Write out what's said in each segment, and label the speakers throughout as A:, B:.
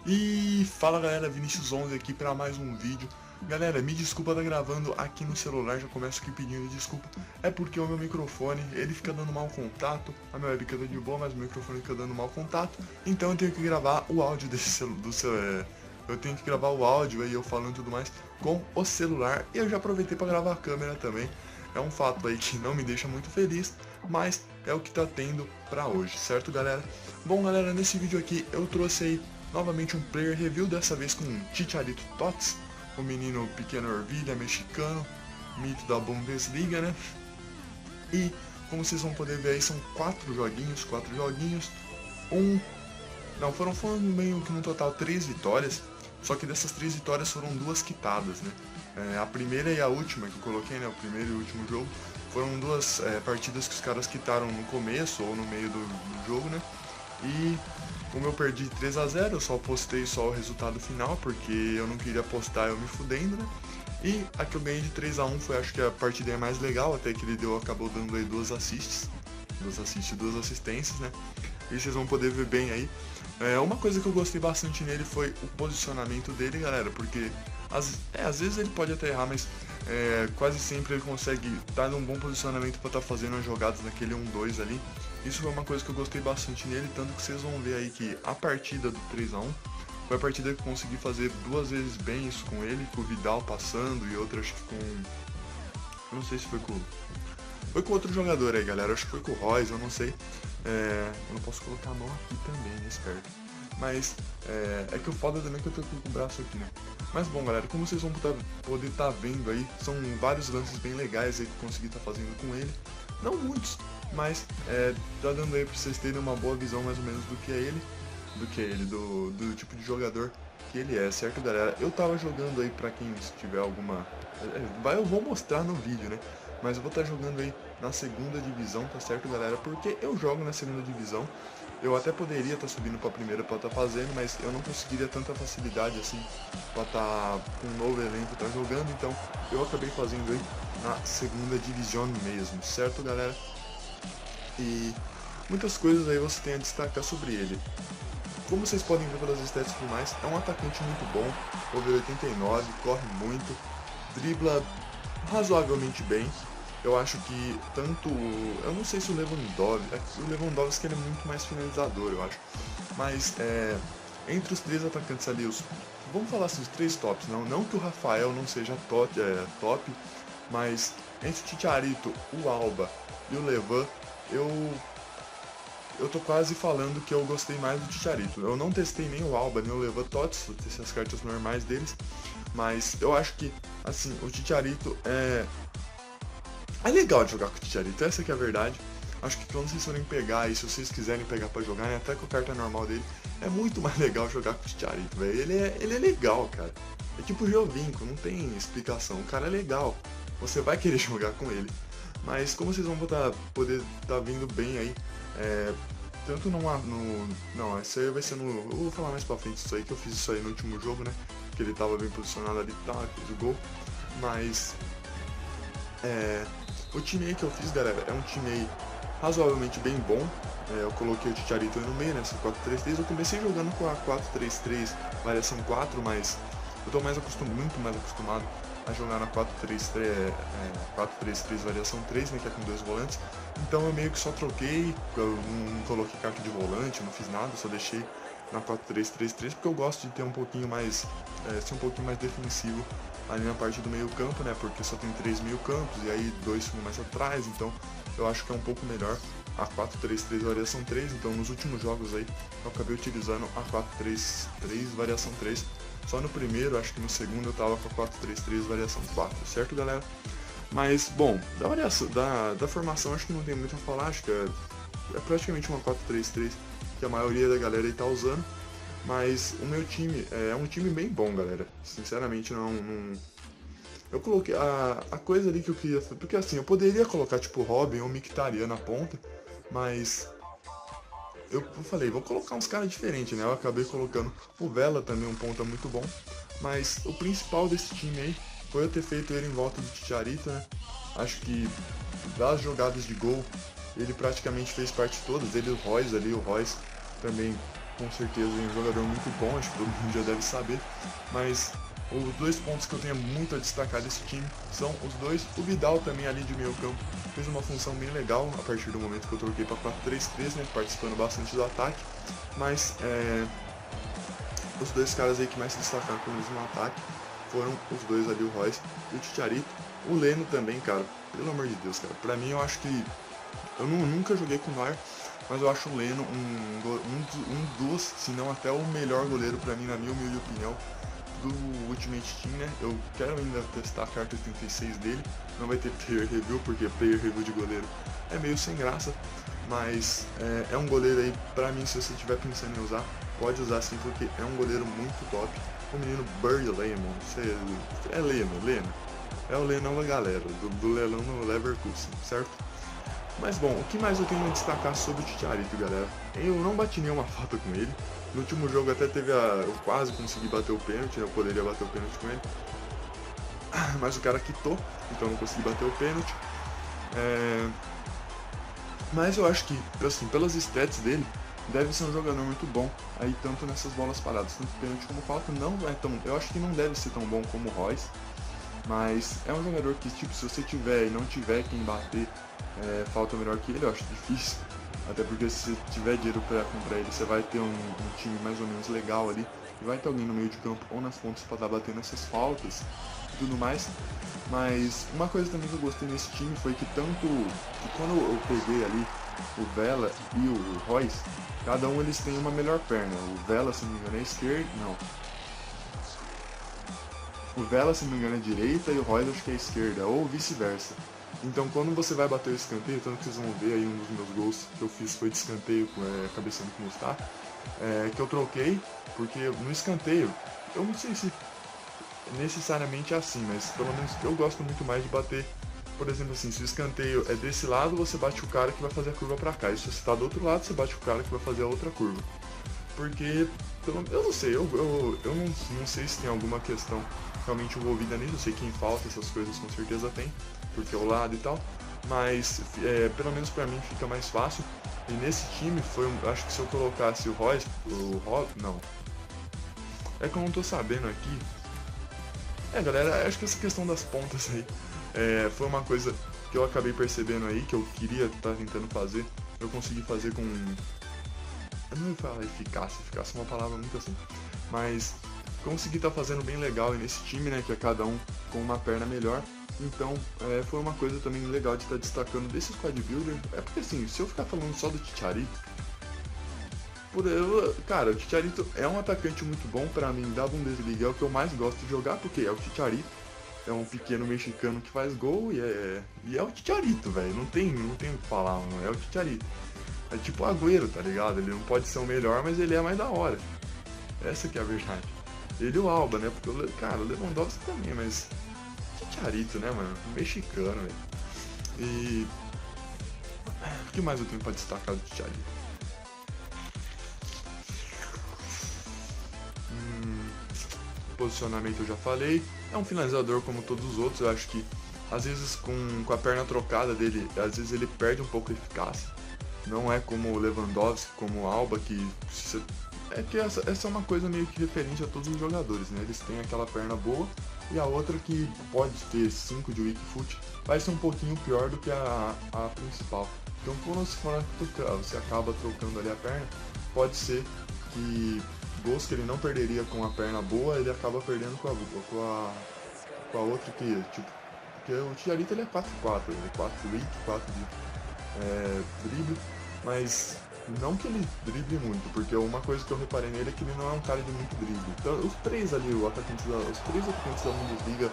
A: E fala galera, Vinicius11 aqui para mais um vídeo. Galera, me desculpa estar gravando aqui no celular, já começo aqui pedindo desculpa. É porque o meu microfone, ele fica dando mau contato, a minha webcam tá de boa, mas o microfone fica dando mau contato. Então eu tenho que gravar o áudio eu tenho que gravar o áudio aí, eu falando e tudo mais, com o celular. E eu já aproveitei para gravar a câmera também. É um fato aí que não me deixa muito feliz, mas é o que tá tendo pra hoje, certo galera? Bom galera, nesse vídeo aqui eu trouxe aí novamente um player review, dessa vez com Chicharito Tots, o menino pequeno ervilha mexicano, mito da Bundesliga, né? E como vocês vão poder ver aí, são quatro joguinhos, foram meio que no total 3 vitórias, só que dessas 3 vitórias foram 2 quitadas, né? A primeira e a última que eu coloquei, né, o primeiro e o último jogo, foram duas partidas que os caras quitaram no começo ou no meio do jogo, né? E como eu perdi 3-0, eu só postei só o resultado final, porque eu não queria postar eu me fudendo, né? E a que eu ganhei de 3-1 foi, acho que a partida mais legal, até que ele acabou dando aí 2 assistências, né? E vocês vão poder ver bem aí. Uma coisa que eu gostei bastante nele foi o posicionamento dele, galera, porque às vezes ele pode até errar, mas quase sempre ele consegue estar num bom posicionamento para estar fazendo as jogadas naquele 1-2 ali. Isso foi uma coisa que eu gostei bastante nele, tanto que vocês vão ver aí que a partida do 3-1 foi a partida que eu consegui fazer 2 vezes bem isso com ele, com o Vidal passando e outra, acho que com... eu não sei se foi com outro jogador aí, galera, acho que foi com o Royce, eu não sei. Eu não posso colocar a mão aqui também, né, esperto. Mas é que o foda também é que eu tô com o braço aqui, né. Mas bom, galera, como vocês vão poder estar vendo aí, são vários lances bem legais aí que eu consegui estar fazendo com ele. Não muitos, mas tá dando aí pra vocês terem uma boa visão mais ou menos do tipo de jogador que ele é, certo galera? Eu tava jogando aí, pra quem tiver alguma... eu vou mostrar no vídeo, né? Mas eu vou estar jogando aí na segunda divisão, tá certo galera? Porque eu jogo na segunda divisão. Eu até poderia estar subindo pra primeira pra estar fazendo, mas eu não conseguiria tanta facilidade assim pra estar com um novo elenco tá jogando. Então eu acabei fazendo aí na segunda divisão mesmo, certo galera? E muitas coisas aí você tem a destacar sobre ele. Como vocês podem ver pelas stats e tudo mais, é um atacante muito bom, over 89, corre muito, dribla razoavelmente bem. Eu acho que tanto... eu não sei se o Lewandowski ele é muito mais finalizador, eu acho. Mas entre os 3 atacantes ali, vamos falar assim, os 3 tops, não que o Rafael não seja top, mas entre o Chicharito, o Alba e o Levan, eu tô quase falando que eu gostei mais do Chicharito. Eu não testei nem o Alba, nem o Levan Tots, eu testei as cartas normais deles, mas eu acho que, assim, o Chicharito é legal de jogar com o Chicharito, essa que é a verdade. Acho que quando vocês forem pegar, e se vocês quiserem pegar pra jogar, né, até com a carta normal dele, é muito mais legal jogar com o Chicharito, velho. Ele é legal, cara. É tipo o Giovinco, não tem explicação. O cara é legal, você vai querer jogar com ele. Mas como vocês vão poder estar vendo bem aí, tanto não, isso aí vai ser no... eu vou falar mais pra frente isso aí, que eu fiz isso aí no último jogo, né, que ele tava bem posicionado ali, tá, fez o gol. Mas, o time aí que eu fiz, galera, é um time aí razoavelmente bem bom. Eu coloquei o Chicharito aí no meio, nessa 4-3-3, eu comecei jogando com a 4-3-3 variação 4, mas eu tô muito mais acostumado a jogar na 4-3-3 variação 3, né, que é com 2 volantes. Então eu meio que só troquei, eu não coloquei carta de volante, eu não fiz nada, só deixei na 4-3-3-3, porque eu gosto de ter um pouquinho mais, ser um pouquinho mais defensivo ali na parte do meio campo, né, porque só tem 3 meio campos, e aí 2 ficam mais atrás, então eu acho que é um pouco melhor a 4-3-3 variação 3, então nos últimos jogos aí eu acabei utilizando a 4-3-3 variação 3, só no primeiro, acho que no segundo eu tava com a 4-3-3 variação 4, certo galera? Mas, bom, da formação acho que não tem muito a falar, acho que é praticamente uma 4-3-3 que a maioria da galera aí tá usando, mas o meu time é um time bem bom, galera, sinceramente não... Eu coloquei a coisa ali que eu queria, porque assim, eu poderia colocar tipo Robin ou Mkhitaryan na ponta, mas eu falei, vou colocar uns caras diferentes, né? Eu acabei colocando o Vela também, um ponta muito bom, mas o principal desse time aí foi eu ter feito ele em volta do Chicharito, né? Acho que das jogadas de gol, ele praticamente fez parte de todas, ele e o Royce ali, o Royce também com certeza é um jogador muito bom, acho que todo mundo já deve saber, mas os dois pontos que eu tenho muito a destacar desse time são os dois. O Vidal também ali de meio campo fez uma função bem legal a partir do momento que eu troquei para 4-3-3, né, participando bastante do ataque, mas os dois caras aí que mais se destacaram com eles no ataque foram os dois ali, o Reus e o Chicharito. O Leno também, cara, pelo amor de Deus, cara, pra mim eu acho que, eu nunca joguei com o Neuer, mas eu acho o Leno um dos, se não até o melhor goleiro pra mim, na minha humilde opinião, do Ultimate Team, né? Eu quero ainda testar a carta 86 dele, não vai ter player review, porque player review de goleiro é meio sem graça, mas é um goleiro aí, pra mim, se você estiver pensando em usar, pode usar sim, porque é um goleiro muito top. O menino Buried Lemon, é Leno, é o Lenão da galera, do leilão no Leverkusen, certo? Mas bom, o que mais eu tenho a destacar sobre o Chicharito, galera? Eu não bati nenhuma falta com ele. No último jogo até eu quase consegui bater o pênalti, né? Eu poderia bater o pênalti com ele. Mas o cara quitou, então eu não consegui bater o pênalti. Mas eu acho que, assim, pelas stats dele, deve ser um jogador muito bom. Aí tanto nessas bolas paradas, tanto pênalti como falta, não é tão. Eu acho que não deve ser tão bom como o Reus. Mas é um jogador que, tipo, se você tiver e não tiver quem bater falta melhor que ele, eu acho difícil. Até porque se você tiver dinheiro para comprar ele, você vai ter um time mais ou menos legal ali. E vai ter alguém no meio de campo ou nas pontas para estar batendo essas faltas e tudo mais. Mas uma coisa também que eu gostei nesse time foi que quando eu peguei ali o Vela e o Reus, cada um eles têm uma melhor perna. O Vela, se não me engano, é esquerda. Não. O Vela, se não me engano, é direita e o Reus acho que é esquerda, ou vice-versa. Então quando você vai bater o escanteio, tanto que vocês vão ver aí um dos meus gols que eu fiz foi de escanteio, cabeçando com o Mustafa, que eu troquei, porque no escanteio, eu não sei se necessariamente é assim, mas pelo menos eu gosto muito mais de bater, por exemplo assim, se o escanteio é desse lado, você bate o cara que vai fazer a curva pra cá, e se você tá do outro lado, você bate o cara que vai fazer a outra curva. Porque, eu não sei, eu não sei se tem alguma questão realmente envolvida nisso, eu sei que em falta essas coisas com certeza tem, porque é o lado e tal, mas pelo menos pra mim fica mais fácil. E nesse time acho que se eu colocasse o Reus, não, é que eu não tô sabendo aqui. Galera, acho que essa questão das pontas aí foi uma coisa que eu acabei percebendo aí, que eu queria estar tentando fazer, eu consegui fazer com, eu não vou falar eficácia é uma palavra muito assim, mas consegui estar fazendo bem legal nesse time, né, que é cada um com uma perna melhor. Então, foi uma coisa também legal de estar destacando desse squad builder. É porque assim, se eu ficar falando só do Chicharito, cara, o Chicharito é um atacante muito bom pra mim da Bundesliga, é o que eu mais gosto de jogar, porque é o Chicharito, é um pequeno mexicano que faz gol e é o Chicharito, velho, não tem o que falar, mano, é o Chicharito. É tipo o Agüero, tá ligado? Ele não pode ser o melhor, mas ele é mais da hora. Essa que é a verdade. Ele e o Alba, né? Porque, cara, o Lewandowski também, mas Chicharito, né, mano? Mexicano, velho. E o que mais eu tenho pra destacar do Chicharito? Posicionamento eu já falei. É um finalizador como todos os outros. Eu acho que às vezes com a perna trocada dele, às vezes ele perde um pouco a eficácia. Não é como o Lewandowski, como o Alba, que essa é uma coisa meio que referente a todos os jogadores, né? Eles têm aquela perna boa e a outra que pode ter 5 de weak foot vai ser um pouquinho pior do que a principal. Então quando você acaba trocando ali a perna, pode ser que gols que ele não perderia com a perna boa, ele acaba perdendo com a outra que, tipo, porque o Chicharito ele é 4-4, ele é 4 weak, 4 de drible, mas não que ele drible muito, porque uma coisa que eu reparei nele é que ele não é um cara de muito drible. Então, os três atacantes da Bundesliga,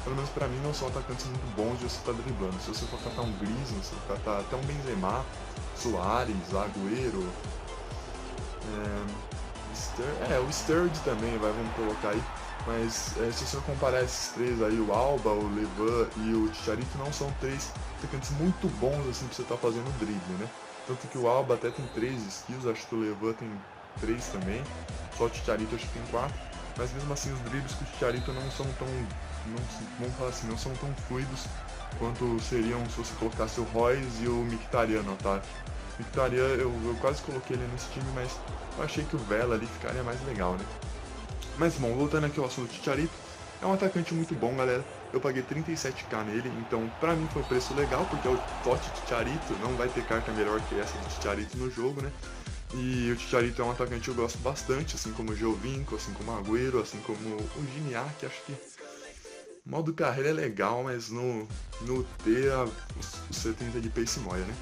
A: pelo menos pra mim, não são atacantes muito bons de você estar driblando. Se você for catar um Griezmann, se você catar até um Benzema, Suárez, Agüero, o Sturridge também, vamos colocar aí. Mas se você comparar esses três aí, o Alba, o Levan e o Chicharito, não são três atacantes muito bons assim pra você estar fazendo drible, né? Tanto que o Alba até tem 3 skills, acho que o Levan tem 3 também, só o Chicharito acho que tem 4, mas mesmo assim os dribles com o Chicharito não são tão, vamos falar assim, não são tão fluidos quanto seriam se você colocasse o Reus e o Mkhitaryan no ataque. Mkhitaryan, eu quase coloquei ele nesse time, mas eu achei que o Vela ali ficaria mais legal, né? Mas bom, voltando aqui ao assunto do Chicharito, é um atacante muito bom, galera. Eu paguei 37k nele, então pra mim foi um preço legal, porque é o Totti Chicharito, não vai ter carta melhor que essa do Chicharito no jogo, né? E o Chicharito é um atacante que eu gosto bastante, assim como o Giovinco, assim como o Agüero, assim como o Giniar, que acho que o modo carreira é legal, mas no T os 70 de pace moia, né?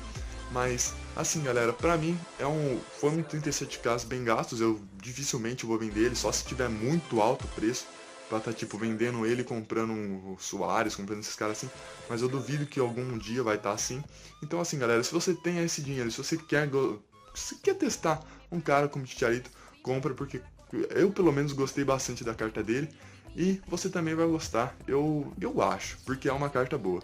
A: Mas, assim, galera, pra mim foram 37k bem gastos, eu dificilmente vou vender ele, só se tiver muito alto o preço, pra tá, tipo, vendendo ele, comprando o Suárez, comprando esses caras assim, mas eu duvido que algum dia vai estar assim. Então, assim, galera, se você tem esse dinheiro, se você quer testar um cara como o Chicharito, compra, porque eu, pelo menos, gostei bastante da carta dele, e você também vai gostar, eu acho, porque é uma carta boa.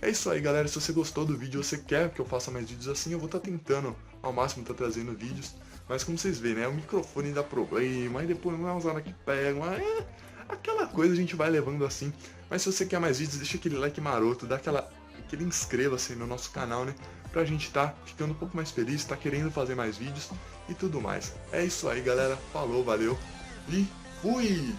A: É isso aí, galera. Se você gostou do vídeo, você quer que eu faça mais vídeos assim, eu vou estar tentando ao máximo trazendo vídeos. Mas como vocês veem, né, o microfone dá problema, aí depois não é uma hora que pega, aquela coisa a gente vai levando assim. Mas se você quer mais vídeos, deixa aquele like maroto, dá aquele inscreva-se no nosso canal, né, pra gente tá ficando um pouco mais feliz, tá querendo fazer mais vídeos e tudo mais. É isso aí, galera. Falou, valeu e fui!